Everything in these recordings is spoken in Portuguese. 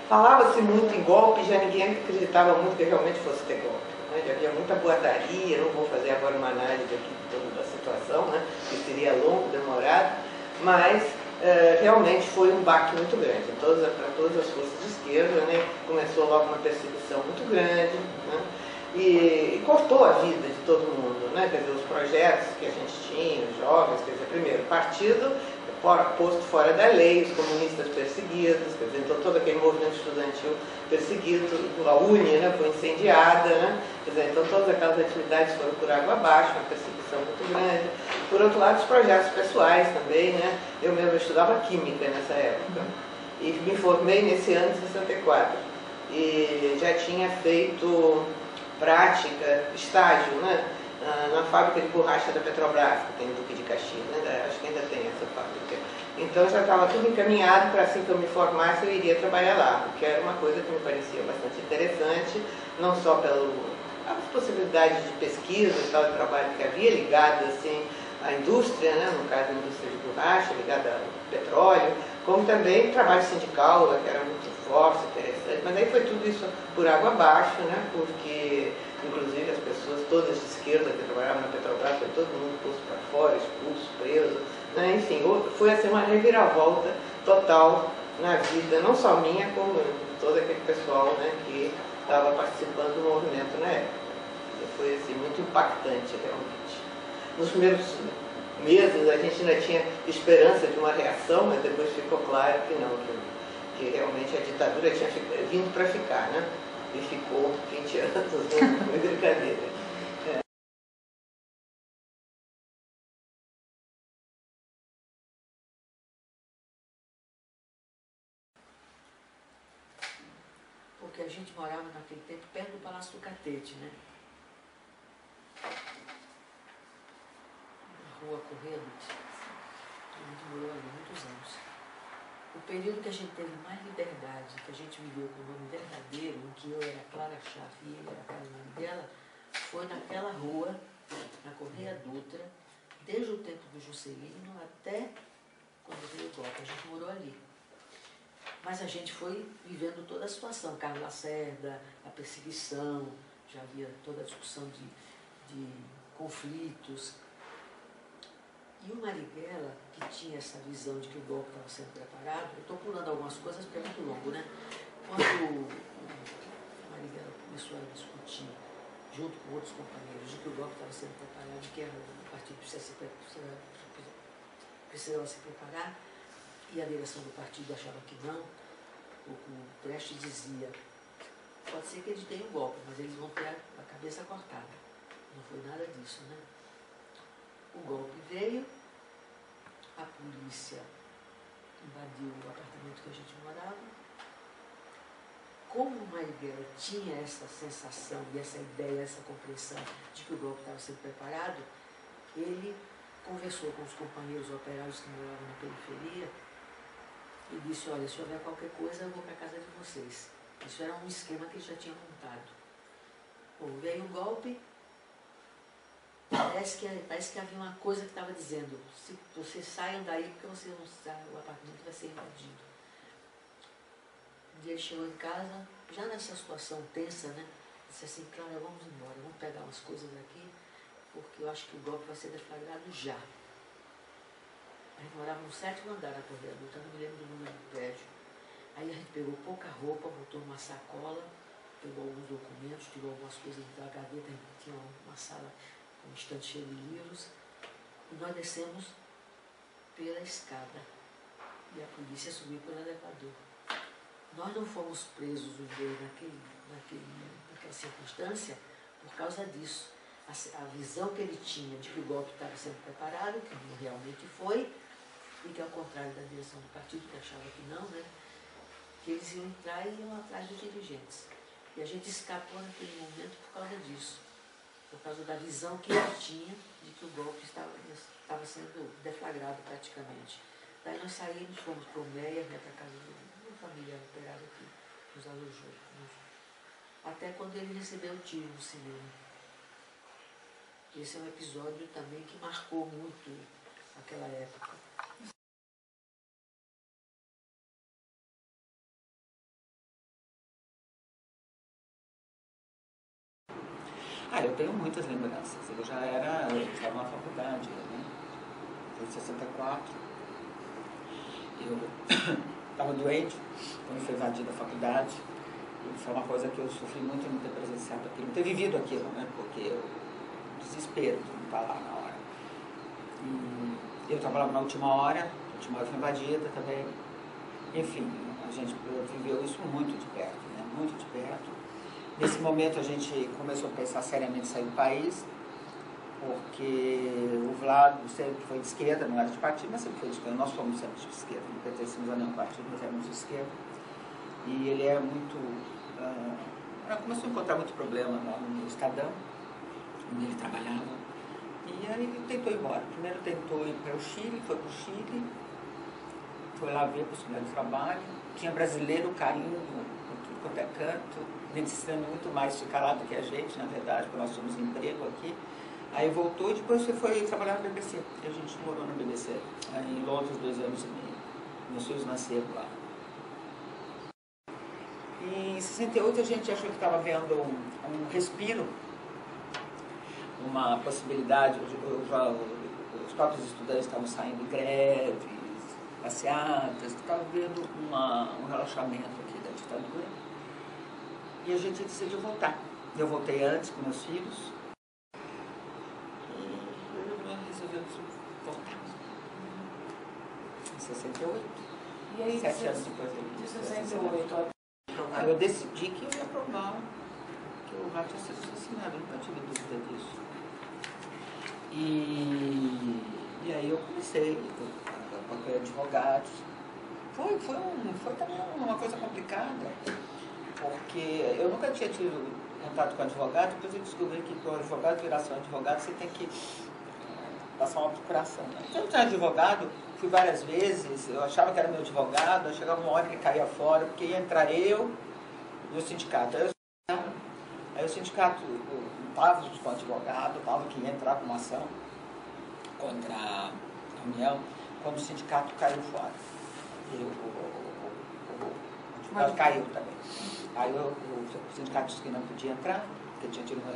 Falava-se muito em golpe, já ninguém acreditava muito que realmente fosse ter golpe. Né? Já havia muita boataria, não vou fazer agora uma análise aqui de toda a situação, né? Que seria longo, demorado, mas realmente foi um baque muito grande para todas as forças de esquerda. Né? Começou logo uma perseguição muito grande, né? E cortou a vida de todo mundo. Né? Quer dizer, os projetos que a gente tinha, os jovens, quer dizer, primeiro, partido posto fora da lei, os comunistas perseguidos, quer dizer, então todo aquele movimento estudantil perseguido, a UNE, né, foi incendiada, né, quer dizer, então todas aquelas atividades foram por água abaixo, uma perseguição muito grande. Por outro lado, os projetos pessoais também, né, eu mesmo estudava química nessa época e me formei nesse ano de 64 e já tinha feito prática, estágio, né, na fábrica de borracha da Petrobras, que tem no Duque de Caxias, né? Acho que ainda tem essa fábrica. Então já estava tudo encaminhado para assim que eu me formasse eu iria trabalhar lá, porque era uma coisa que me parecia bastante interessante, não só pelas possibilidades de pesquisa e tal, de trabalho que havia ligado assim, à indústria, né? No caso a indústria de borracha, ligada ao petróleo, como também trabalho sindical, que era muito forte, interessante, mas aí foi tudo isso por água abaixo, né? Porque inclusive as pessoas todas de esquerda que trabalhavam na Petrobras, foi todo mundo posto para fora, expulso, preso, né? Enfim, foi assim uma reviravolta total na vida, não só minha, como todo aquele pessoal, né, que estava participando do movimento na época. Foi assim, muito impactante realmente. Nos primeiros meses a gente ainda tinha esperança de uma reação, mas depois ficou claro que não, que realmente a ditadura tinha vindo para ficar, né? E ficou 20 anos, não foi brincadeira. Porque a gente morava naquele tempo perto do Palácio do Catete, né? Na rua Correia-Lute. A gente morou ali muitos anos. O período que a gente teve mais liberdade, que a gente viveu com o nome verdadeiro, em que eu era Clara Schaff e ele era o nome dela, foi naquela rua, na Correia Dutra, desde o tempo do Juscelino até quando veio o golpe. A gente morou ali. Mas a gente foi vivendo toda a situação, Carlos Lacerda, a perseguição, já havia toda a discussão de conflitos. E o Marighella, que tinha essa visão de que o golpe estava sendo preparado, eu estou pulando algumas coisas porque é muito longo, né? Quando o Marighella começou a discutir, junto com outros companheiros, de que o golpe estava sendo preparado, de que o partido precisava se preparar, e a direção do partido achava que não, o Prestes dizia, pode ser que eles tenham um golpe, mas eles vão ter a cabeça cortada. Não foi nada disso, né? O golpe veio, a polícia invadiu o apartamento que a gente morava. Como o Marighella tinha essa sensação e essa ideia, essa compreensão de que o golpe estava sendo preparado, ele conversou com os companheiros operários que moravam na periferia e disse, olha, se houver qualquer coisa, eu vou para a casa de vocês. Isso era um esquema que ele já tinha montado. Bom, veio o golpe, parece que havia uma coisa que estava dizendo, se vocês saiam daí porque vocês não saem, o apartamento vai ser invadido. Um dia ele chegou em casa, já nessa situação tensa, né? Disse assim, Clara, vamos embora, vamos pegar umas coisas aqui, porque eu acho que o golpe vai ser deflagrado já. A gente morava no 7º andar da Correia Dutra, não me lembro do número do prédio. Aí a gente pegou pouca roupa, botou numa sacola, pegou alguns documentos, tirou algumas coisas da gaveta, a gente tinha uma sala com um estante cheio de livros, e nós descemos pela escada. E a polícia subiu pelo elevador. Nós não fomos presos os dois naquela circunstância por causa disso. A visão que ele tinha de que o golpe estava sendo preparado, que não realmente foi, e que ao contrário da direção do partido, que achava que não, né, que eles iam entrar e iam atrás dos dirigentes. E a gente escapou naquele momento por causa disso, por causa da visão que ele tinha de que o golpe estava sendo deflagrado praticamente. Daí nós saímos, fomos para o Meia, né, para a casa de uma família operária que nos alojou. Até quando ele recebeu o tiro no cinema. Esse é um episódio também que marcou muito aquela época. tenho muitas lembranças. Eu estava na faculdade, né? Foi em 64. Eu estava doente quando foi invadida a faculdade. E foi uma coisa que eu sofri muito não ter presenciado aquilo, não ter vivido aquilo, né? Porque o desespero de não estar lá na hora. E eu trabalhava na última hora foi invadida também. Enfim, a gente viveu isso muito de perto, né? Muito de perto. Nesse momento a gente começou a pensar seriamente em sair do país, porque o Vlado sempre foi de esquerda, não era de partido, mas sempre foi de esquerda. Nós fomos sempre de esquerda, não pertencemos a nenhum partido, mas éramos de esquerda. E ele é muito... começou a encontrar muito problema lá no Estadão, onde ele trabalhava. E aí ele tentou ir embora. Primeiro tentou ir para o Chile, foi para o Chile, foi lá ver a possibilidade de trabalho. Tinha brasileiro caindo por tudo quanto é canto, necessitando muito mais ficar lá do que a gente, na verdade, porque nós tínhamos emprego aqui. Aí voltou e depois foi trabalhar na BBC. E a gente morou na BBC, em Londres 2 anos e meio. Meus filhos nasceram lá. E em 68 a gente achou que estava vendo um respiro, uma possibilidade. Os próprios estudantes estavam saindo de greves, passeatas, estava vendo um relaxamento aqui da ditadura. E a gente decidiu voltar. Eu voltei antes com meus filhos. E resolvemos voltar. Em 68. E aí, 7 anos depois de 68, eu decidi que eu ia provar que o Vlado tinha sido assassinado, eu nunca tive dúvida disso. E aí eu comecei a procurar advogados. Foi também uma coisa complicada, porque eu nunca tinha tido contato com advogado, depois eu descobri que para o advogado virar seu advogado você tem que passar uma procuração. Né? Então eu tinha advogado, fui várias vezes, eu achava que era meu advogado, aí chegava uma hora que ele caía fora, porque ia entrar eu e o sindicato. Aí o sindicato estava com o advogado, estava que ia entrar com uma ação contra a União, quando o sindicato caiu fora. E o advogado caiu também. Aí o sindicato disse que não podia entrar, porque tinha tido um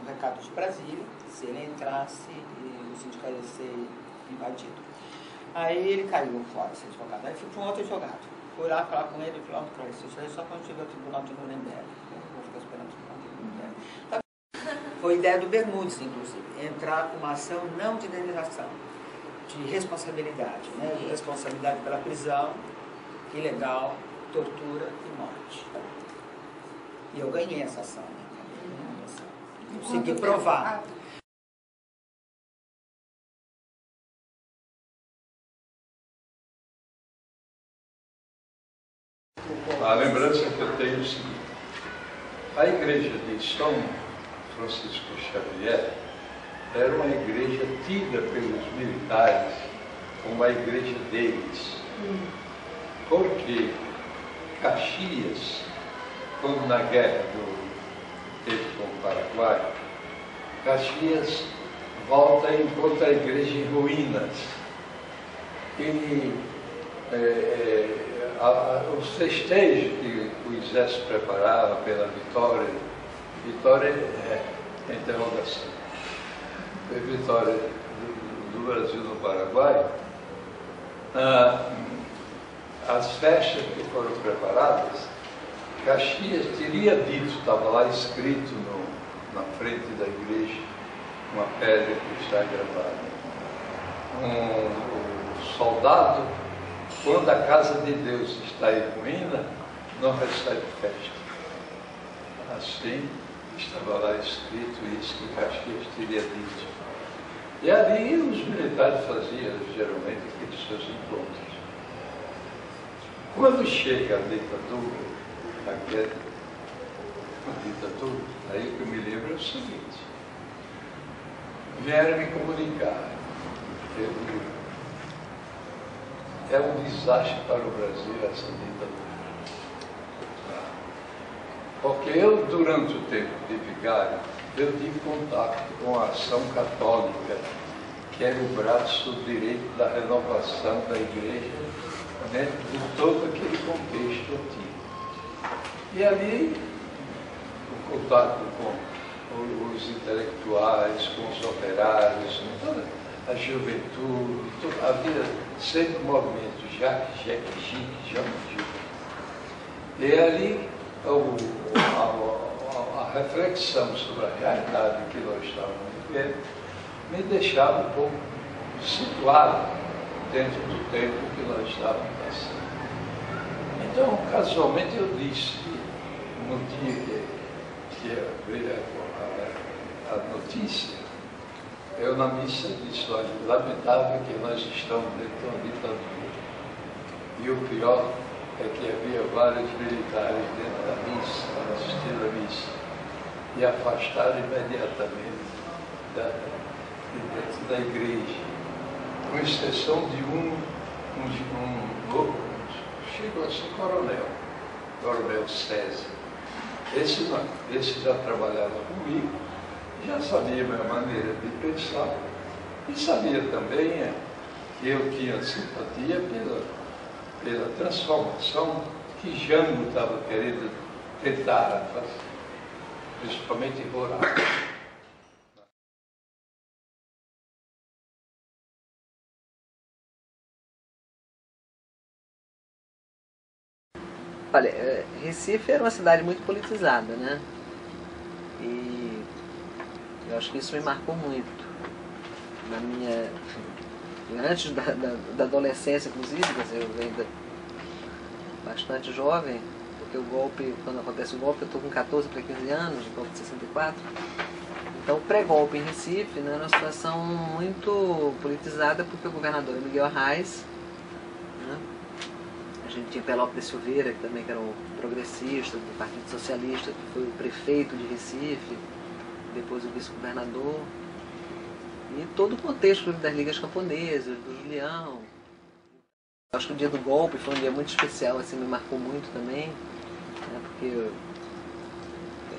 recado de Brasília, se ele entrasse, o sindicato ia ser invadido. Aí ele caiu fora, esse advogado. Aí fui para um outro advogado. Fui lá falar com ele e falei, cara, isso aí só quando tiver o Tribunal de Nuremberg. Eu não vou ficar esperando o Tribunal de Nuremberg. Foi ideia do Bermudes, inclusive, entrar com uma ação não de indenização, de responsabilidade, né? De responsabilidade pela prisão ilegal, tortura e morte. E eu ganhei essa ação, né? Consegui provar. A lembrança que eu tenho é o seguinte: a igreja de São Francisco Xavier era uma igreja tida pelos militares como a igreja deles, porque Caxias, quando na guerra teve com o Paraguai, Caxias volta e encontra a igreja em ruínas. E os festejos que o exército preparava pela vitória é interrogação, a vitória do Brasil no Paraguai, as festas que foram preparadas, Caxias teria dito, estava lá escrito na frente da igreja, uma pedra que está gravada, o soldado, quando a casa de Deus está em ruína, não recebe festa. Assim estava lá escrito isso que Caxias teria dito. E ali os militares faziam geralmente aqueles seus encontros. Quando chega a ditadura, aí o que eu me lembro é o seguinte: vieram me comunicar. É um desastre para o Brasil essa ditadura. Porque eu, durante o tempo de vigário, eu tive contato com a Ação Católica, que era o braço direito da renovação da igreja, dentro de todo aquele contexto antigo. E ali, contato com os intelectuais, com os operários, com toda a juventude, havia sempre movimento, Jacques, Jean Gil. E ali a reflexão sobre a realidade que nós estávamos vivendo me deixava um pouco situado dentro do tempo que nós estávamos passando. Então, casualmente, eu disse, no dia que veio a notícia, eu na missa disse, olha, lamentável que nós estamos dentro de uma ditadura. E o pior é que havia vários militares dentro da missa, para assistir a missa, e afastaram imediatamente de dentro da igreja, com exceção de um chegou a ser coronel César. Esse não, esse já trabalhava comigo, já sabia a minha maneira de pensar, e sabia também que eu tinha simpatia pela transformação que Jango estava querendo tentar fazer, principalmente em rural. Olha, Recife era uma cidade muito politizada, né? E eu acho que isso me marcou muito. Na minha... Antes da adolescência, inclusive, quer dizer, eu ainda bastante jovem, porque o golpe, quando acontece o golpe, eu estou com 14 para 15 anos, o golpe de 64. Então, o pré-golpe em Recife, né, era uma situação muito politizada, porque o governador é Miguel Arraes, né? A gente tinha Pelópio de Silveira, que também era um progressista do Partido Socialista, que foi o prefeito de Recife, depois o vice-governador. E todo o contexto das ligas camponesas, do Julião. Acho que o dia do golpe foi um dia muito especial, assim, me marcou muito também, né, porque eu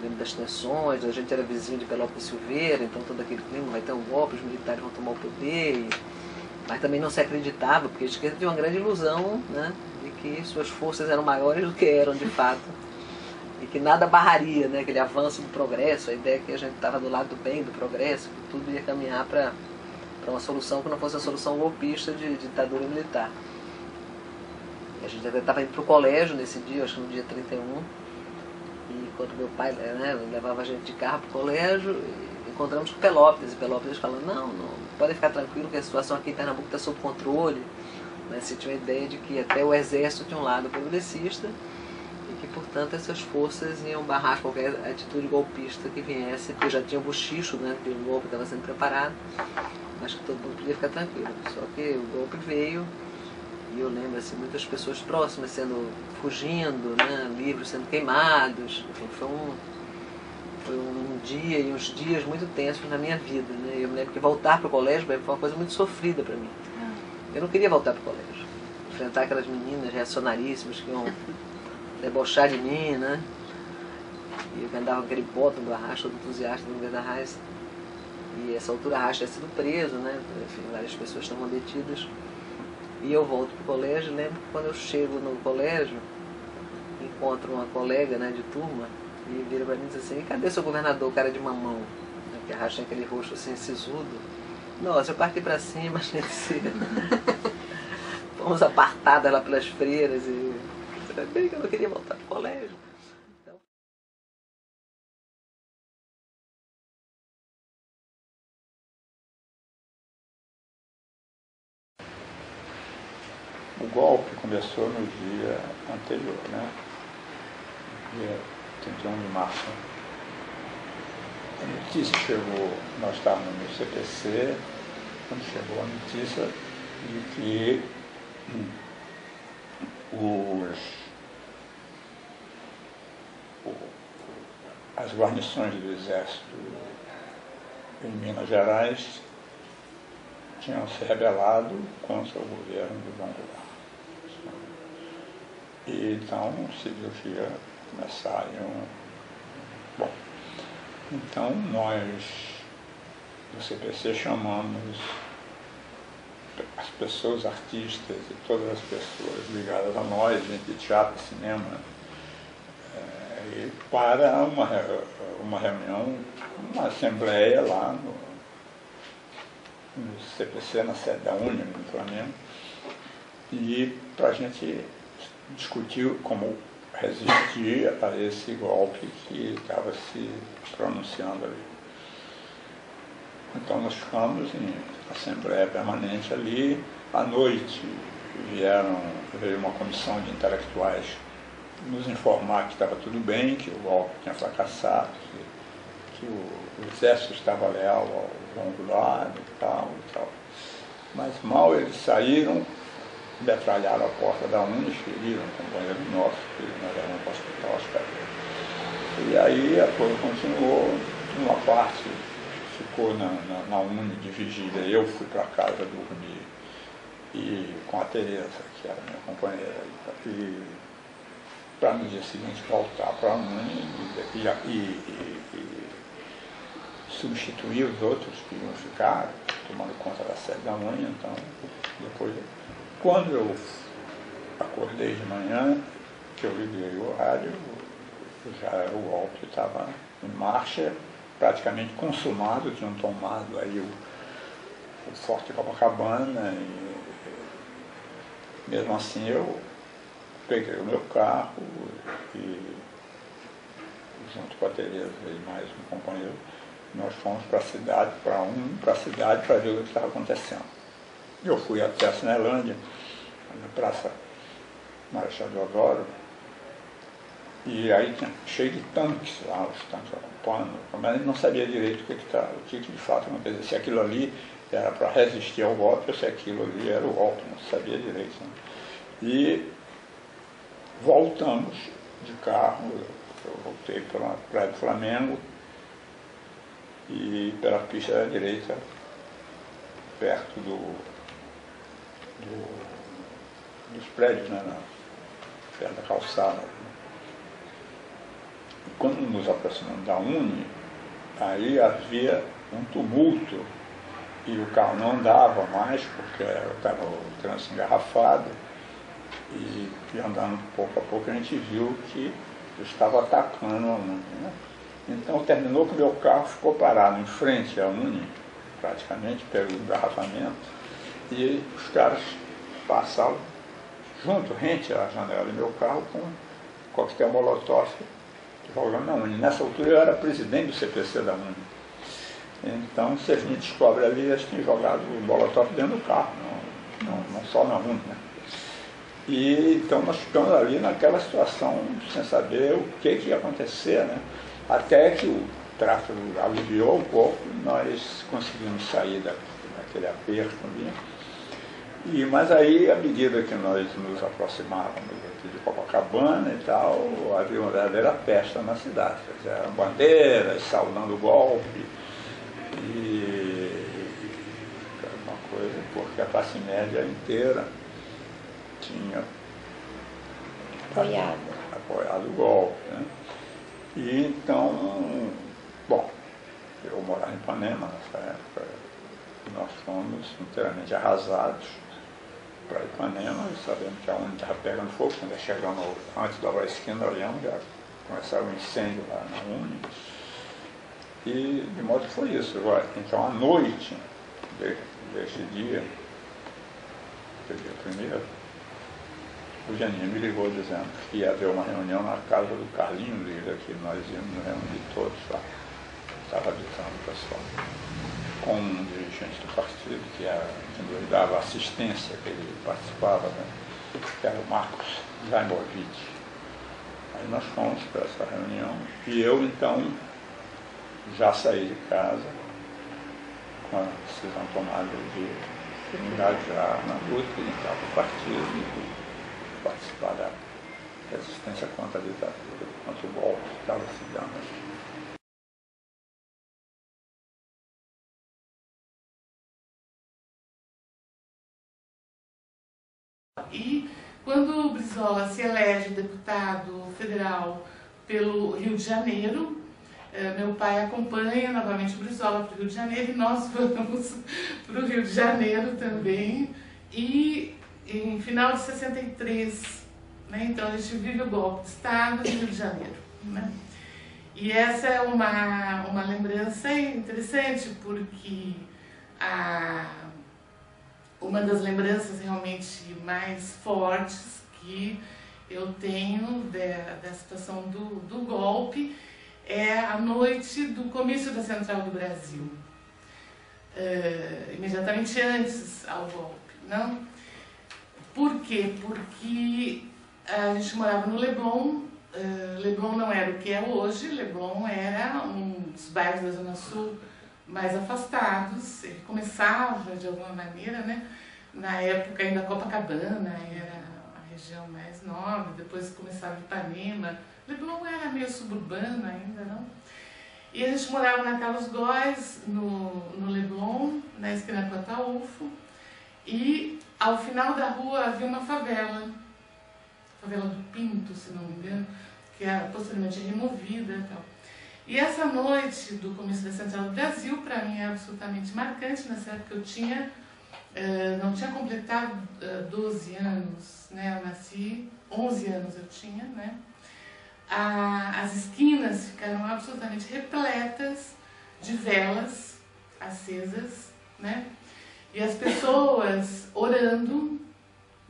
lembro das tensões, a gente era vizinho de Pelópio de Silveira, então todo aquele clima, vai ter um golpe, os militares vão tomar o poder, mas também não se acreditava, porque a esquerda tinha uma grande ilusão, né, de que suas forças eram maiores do que eram de fato, e que nada barraria, né, aquele avanço do progresso, a ideia que a gente estava do lado do bem, do progresso, que tudo ia caminhar para uma solução que não fosse a solução golpista de ditadura militar. A gente até estava indo para o colégio nesse dia, acho que no dia 31, e quando meu pai, né, levava a gente de carro para o colégio, encontramos com Pelópidas, e Pelópidas falando, não, podem ficar tranquilo que a situação aqui em Pernambuco está sob controle, né, se tinha a ideia de que até o exército tinha um lado progressista, e que, portanto, essas forças iam barrar qualquer atitude golpista que viesse, porque já tinha o bochicho, né, que o golpe estava sendo preparado, mas que todo mundo podia ficar tranquilo. Só que o golpe veio, e eu lembro assim, muitas pessoas próximas fugindo, né, livros sendo queimados. Enfim, foi um dia e uns dias muito tensos na minha vida, né? Eu me lembro que voltar para o colégio foi uma coisa muito sofrida para mim. Eu não queria voltar para o colégio, enfrentar aquelas meninas reacionaríssimas que iam debochar de mim, né? E eu andava com aquele botão do Arraes, todo entusiasta do governo Arraes. E essa altura Arraes tinha sido preso, né? Enfim, várias pessoas estavam detidas. E eu volto para o colégio, lembro que quando eu chego no colégio, encontro uma colega, né, de turma, e vira para mim e diz assim, cadê seu governador, cara de mamão? Porque Arraes tinha aquele rosto assim, sisudo. Nossa, eu parti para cima, gente, fomos apartadas lá pelas freiras e eu não queria voltar para o colégio. Então... O golpe começou no dia anterior, né? Dia 31 de março. A notícia chegou, nós estávamos no CPC, quando chegou a notícia de que as guarnições do Exército em Minas Gerais tinham se rebelado contra o governo de João Goulart. E então se viu que ia começar Bom, então nós do CPC chamamos as pessoas, artistas e todas as pessoas ligadas a nós, gente de teatro, cinema, para uma reunião, uma assembleia lá no CPC, na sede da UNE, no Flamengo, e para a gente discutir como resistir a esse golpe que estava se pronunciando ali. Então nós ficamos em assembleia permanente ali. À noite veio uma comissão de intelectuais nos informar que estava tudo bem, que o golpe tinha fracassado, que o exército estava leal ao João Goulart e tal. Mas mal eles saíram, metralharam a porta da UNE, feriram um companheiro nosso, que nós éramos para o hospital, acho que. E aí a coisa continuou, uma parte ficou na UNE de vigília, eu fui para casa dormir, e com a Tereza, que era minha companheira, e para no dia seguinte voltar para a UNE e substituir os outros que iam ficar tomando conta da sede da UNE. Então, depois, quando eu acordei de manhã, que eu liguei o rádio, já o golpe estava em marcha, praticamente consumado, tinham tomado aí o Forte Copacabana, e mesmo assim eu peguei o meu carro e, junto com a Tereza e mais um companheiro, nós fomos para a cidade, para ver o que estava acontecendo. Eu fui até a Cinelândia, na Praça Marechal Deodoro, e aí tinha cheio de tanques lá, os tanques ocupando, mas a gente não sabia direito o que de fato acontecia, se aquilo ali era para resistir ao golpe ou se aquilo ali era o golpe, não sabia direito. Né? E voltamos de carro, eu voltei pela Praia do Flamengo e pela pista da direita, perto dos prédios, né, perto da calçada. E quando nos aproximamos da UNE, aí havia um tumulto e o carro não andava mais porque estava o trânsito engarrafado, e andando pouco a pouco a gente viu que estava atacando a UNE. Né? Então terminou que o meu carro ficou parado em frente à UNE, praticamente pelo engarrafamento, e os caras passavam junto, rente à janela do meu carro, com coquetel molotov jogando na UNE. Nessa altura eu era presidente do CPC da UNE. Então, se a gente descobre ali, eles tinham jogado o molotov dentro do carro, não só na UNE. Né? E então nós ficamos ali naquela situação, sem saber o que ia acontecer, né? Até que o tráfego aliviou um pouco, nós conseguimos sair daquele aperto ali. Mas aí, à medida que nós nos aproximávamos aqui de Copacabana e tal, havia uma verdadeira festa na cidade. Quer dizer, bandeiras, saudando o golpe, e uma coisa, porque a classe média inteira tinha apoiado o golpe. Né? E então, bom, eu morava em Ipanema nessa época, nós fomos inteiramente arrasados para Ipanema, e sabemos que a UNE estava pegando fogo, quando chegamos antes da esquina, olhamos, já começava um incêndio lá na UNE. E de modo que foi isso. Então, à noite desse dia, dia primeiro, o Janinho me ligou dizendo que ia haver uma reunião na casa do Carlinhos Lira, que nós íamos nos reunir todos lá. Estava avisando o pessoal. Com um dirigente do partido, que ele dava assistência, que ele participava, né? Que era o Marcos Zaimovic. Aí nós fomos para essa reunião e eu, então, já saí de casa com a decisão tomada de me engajar na luta e entrar para o partido e participar da resistência contra a ditadura, contra o golpe que estava se dando. E quando o Brizola se elege deputado federal pelo Rio de Janeiro, meu pai acompanha novamente o Brizola para o Rio de Janeiro, e nós vamos para o Rio de Janeiro também. E em final de 63, né, então a gente vive o golpe de Estado no Rio de Janeiro. Né? E essa é uma lembrança interessante, porque uma das lembranças realmente mais fortes que eu tenho da situação do golpe é a noite do comício da Central do Brasil, imediatamente antes ao golpe, não? Por quê? Porque a gente morava no Leblon. Leblon não era o que é hoje, Leblon era um dos bairros da Zona Sul mais afastados. Ele começava, de alguma maneira, né? Na época ainda Copacabana era a região mais nobre, depois começava Ipanema. Leblon era meio suburbano ainda, não? E a gente morava na Carlos Góes, no Leblon, na esquina com Ataúfo, e ao final da rua havia uma favela, favela do Pinto, se não me engano, que era posteriormente removida e tal. E essa noite do comício da Central do Brasil, para mim, é absolutamente marcante. Nessa época eu não tinha completado 12 anos, né? Eu nasci, 11 anos eu tinha, né? As esquinas ficaram absolutamente repletas de velas acesas, né? E as pessoas orando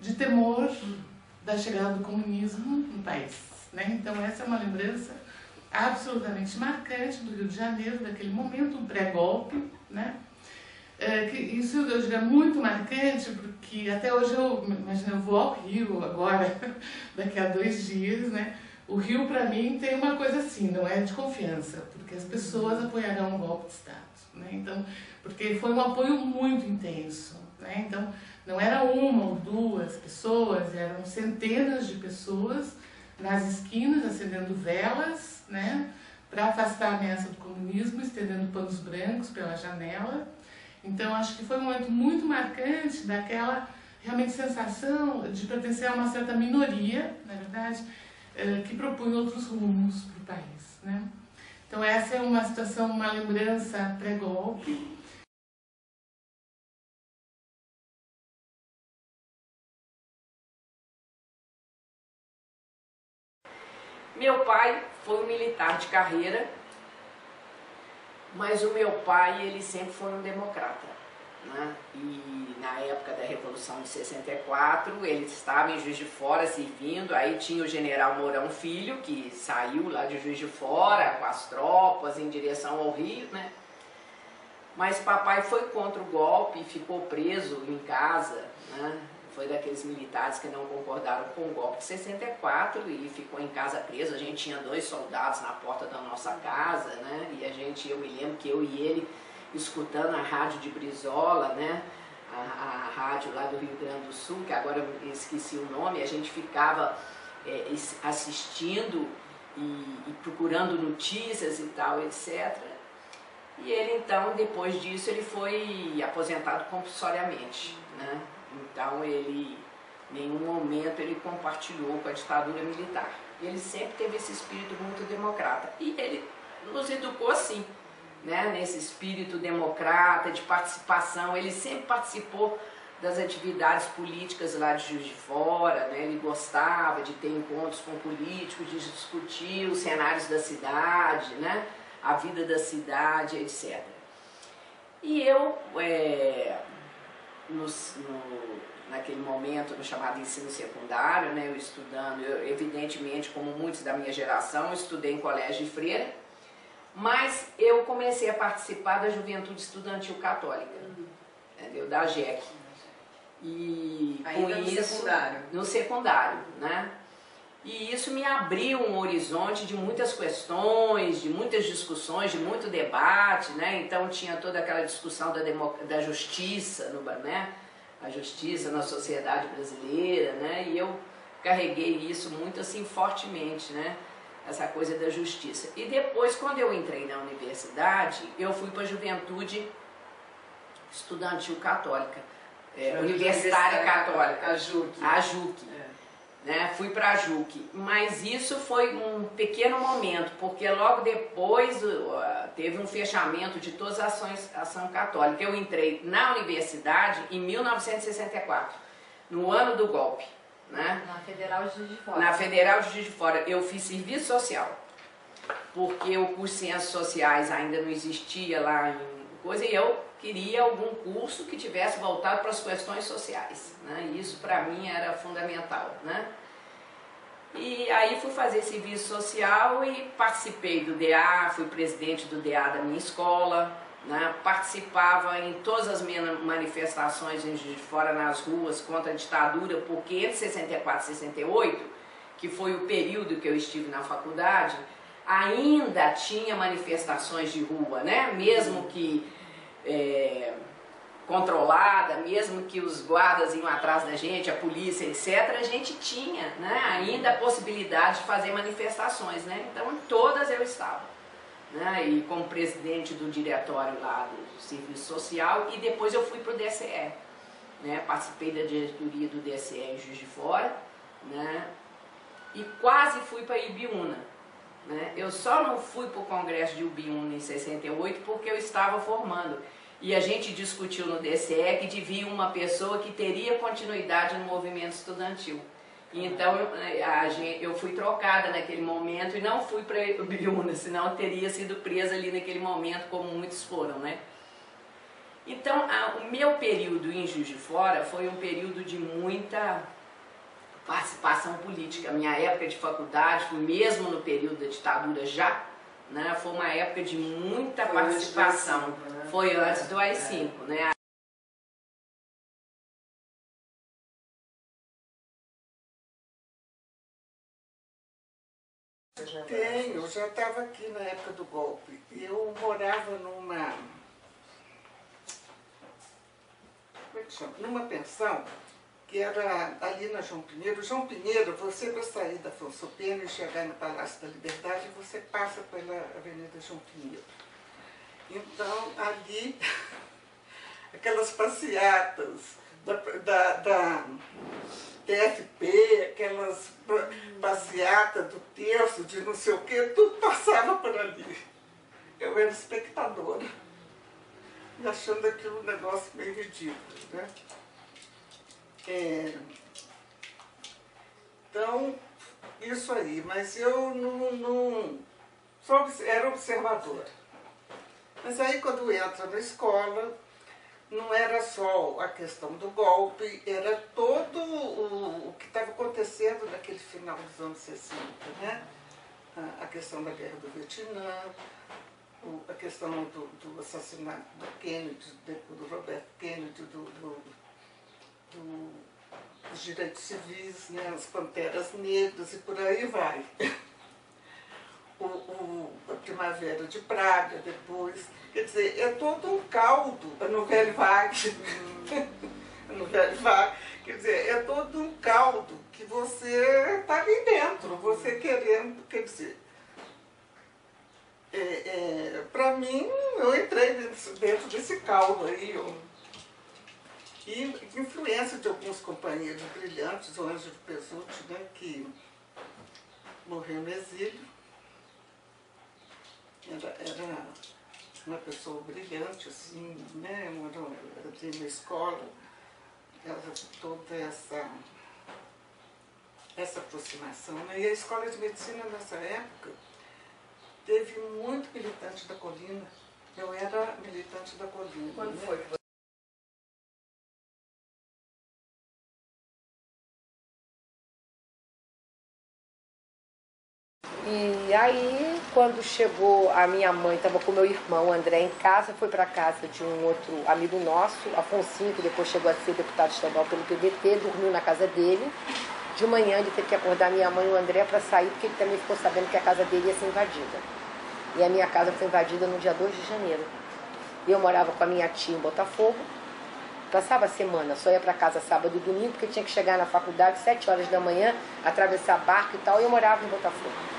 de temor da chegada do comunismo no país, né? Então essa é uma lembrança absolutamente marcante do Rio de Janeiro, daquele momento, um pré-golpe, né? Isso eu diria muito marcante, porque até hoje eu vou ao Rio agora, daqui a 2 dias, né? O Rio, para mim, tem uma coisa assim, não é de confiança, porque as pessoas apoiarão um golpe de Estado, né? Então, porque foi um apoio muito intenso, né? Então, não era uma ou duas pessoas, eram centenas de pessoas nas esquinas acendendo velas, né? Para afastar a ameaça do comunismo, estendendo panos brancos pela janela. Então, acho que foi um momento muito marcante daquela realmente sensação de pertencer a uma certa minoria, na verdade, que propunha outros rumos para o país, né? Então essa é uma situação, uma lembrança pré-golpe. Meu pai foi um militar de carreira, mas o meu pai, ele sempre foi um democrata, né? E na época da Revolução de 64, ele estava em Juiz de Fora servindo, aí tinha o general Mourão Filho, que saiu lá de Juiz de Fora com as tropas em direção ao Rio, né? Mas papai foi contra o golpe e ficou preso em casa, né? Foi daqueles militares que não concordaram com o golpe de 64 e ficou em casa preso. A gente tinha 2 soldados na porta da nossa casa, né? E eu me lembro que eu e ele escutando a rádio de Brizola, né? A rádio lá do Rio Grande do Sul, que agora eu esqueci o nome, a gente ficava assistindo e procurando notícias e tal, etc. E ele então, depois disso, ele foi aposentado compulsoriamente, né? Então ele, em nenhum momento, ele compartilhou com a ditadura militar. Ele sempre teve esse espírito muito democrata. E ele nos educou assim, né? Nesse espírito democrata, de participação. Ele sempre participou das atividades políticas lá de Juiz de Fora, né? Ele gostava de ter encontros com políticos, de discutir os cenários da cidade, né? A vida da cidade, etc. E eu, naquele momento, no chamado ensino secundário, né, eu estudando, evidentemente, como muitos da minha geração, eu estudei em colégio de freira, mas eu comecei a participar da Juventude Estudantil Católica, entendeu? Da JEC. E ainda no secundário? No secundário, né? E isso me abriu um horizonte de muitas questões, de muitas discussões, de muito debate, né? Então tinha toda aquela discussão da justiça, né? A justiça na sociedade brasileira, né? E eu carreguei isso muito assim fortemente, né? Essa coisa da justiça. E depois, quando eu entrei na universidade, eu fui para a Juventude Estudantil Católica, Universitária Católica, a JUC. A JUC. Né, fui para a JUC, mas isso foi um pequeno momento, porque logo depois teve um fechamento de todas as ação católica. Eu entrei na universidade em 1964, no ano do golpe. Né? Na Federal de Juiz de Fora. Na Federal de Juiz de Fora. Eu fiz serviço social. porque o curso de Ciências Sociais ainda não existia lá em coisa, e eu queria algum curso que tivesse voltado para as questões sociais, né? Isso para mim era fundamental, né? E aí fui fazer serviço social e participei do DA, fui presidente do DA da minha escola, né? Participava em todas as minhas manifestações em Juiz de Fora nas ruas contra a ditadura, porque entre 64 e 68, que foi o período que eu estive na faculdade, ainda tinha manifestações de rua, né? Mesmo que controlada, mesmo que os guardas iam atrás da gente, a polícia, etc., a gente tinha, né, ainda a possibilidade de fazer manifestações, né? Então, em todas eu estava, né? E como presidente do diretório lá do Serviço Social, e depois eu fui para o DCE, né? Participei da diretoria do DCE em Juiz de Fora, né? E quase fui para Ibiúna, né? Eu só não fui para o Congresso de Ibiúna em 68 porque eu estava formando. E a gente discutiu no DCE que devia uma pessoa que teria continuidade no movimento estudantil. Então eu fui trocada naquele momento e não fui para Ibiúna, senão eu teria sido presa ali naquele momento, como muitos foram, né? Então o meu período em Juiz de Fora foi um período de muita participação política. A minha época de faculdade, fui mesmo no período da ditadura já, né? Foi uma época de muita participação. Foi antes do AI-5, né? Tenho, eu já estava aqui na época do golpe. Eu morava numa... como é que chama? Numa pensão que era ali na João Pinheiro. João Pinheiro, você para sair da Afonso Pena e chegar no Palácio da Liberdade, você passa pela Avenida João Pinheiro. Então, ali, aquelas passeatas da TFP, aquelas passeatas do terço, de não sei o quê, tudo passava por ali. Eu era espectadora, e achando aquilo um negócio meio ridículo, né? Então, isso aí, mas eu era observadora. Mas aí quando entra na escola, não era só a questão do golpe, era todo o que estava acontecendo naquele final dos anos 60, né? A questão da guerra do Vietnã, a questão do assassinato do Kennedy, do Roberto Kennedy, dos direitos civis, né, as Panteras Negras e por aí vai. A Primavera de Praga depois, quer dizer, é todo um caldo, a Nouvelle Vague, quer dizer, é todo um caldo que você está ali dentro, você querendo, quer dizer, para mim, eu entrei dentro desse caldo aí, e influência de alguns companheiros brilhantes, o Ângelo Pesutti, né, que morreu no exílio. Era uma pessoa brilhante, assim, né, morou na escola, toda essa aproximação, né? E a escola de medicina nessa época teve muito militante da Colina. Eu era militante da Colina. Quando né? foi que E aí, quando chegou, a minha mãe estava com meu irmão André em casa, foi para casa de um outro amigo nosso, Afonsinho, que depois chegou a ser deputado estadual pelo PDT, dormiu na casa dele. De manhã ele teve que acordar minha mãe e o André para sair, porque ele também ficou sabendo que a casa dele ia ser invadida. E a minha casa foi invadida no dia 2 de janeiro. Eu morava com a minha tia em Botafogo, passava a semana, só ia para casa sábado e domingo, porque tinha que chegar na faculdade 7 horas da manhã, atravessar barco e tal, e eu morava em Botafogo.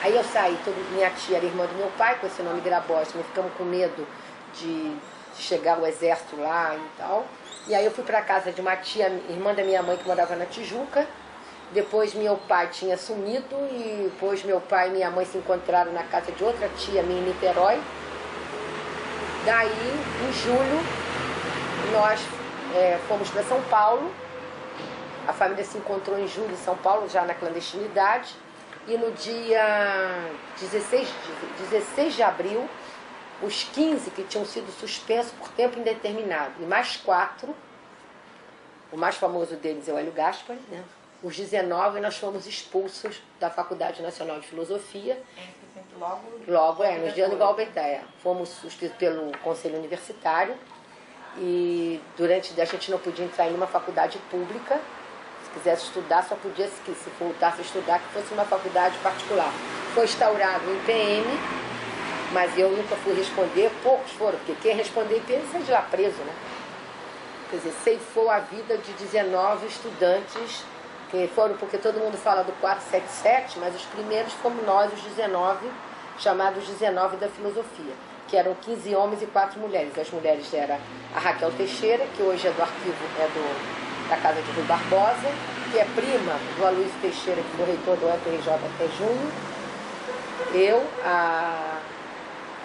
Aí eu saí, minha tia era irmã do meu pai, com esse nome Grabosch, nós ficamos com medo de chegar o exército lá e tal. E aí eu fui para casa de uma tia, irmã da minha mãe, que morava na Tijuca. Depois meu pai tinha sumido e depois meu pai e minha mãe se encontraram na casa de outra tia minha em Niterói. Daí, em julho, nós fomos para São Paulo. A família se encontrou em julho em São Paulo, já na clandestinidade. E no dia 16 de abril, os 15 que tinham sido suspensos por tempo indeterminado, e mais 4, o mais famoso deles é o Hélio Gaspari, né? Os 19 nós fomos expulsos da Faculdade Nacional de Filosofia. Logo, no dia do golpe, fomos suspensos pelo Conselho Universitário e a gente não podia entrar em uma faculdade pública. Se quisesse estudar, só podia, se voltasse a estudar, que fosse uma faculdade particular. Foi instaurado o IPM, mas eu nunca fui responder, poucos foram, porque quem responder IPM sai de lá preso, né? Quer dizer, ceifou a vida de 19 estudantes, que foram, porque todo mundo fala do 477, mas os primeiros fomos nós, os 19, chamados 19 da filosofia, que eram 15 homens e 4 mulheres. As mulheres eram a Raquel Teixeira, que hoje é do arquivo, da Casa de Rui Barbosa, que é prima do Aloysio Teixeira, que foi reitor do UFRJ até junho, eu,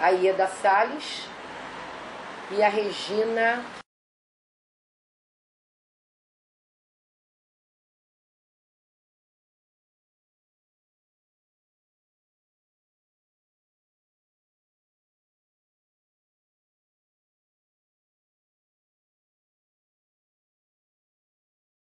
a Ieda Salles e a Regina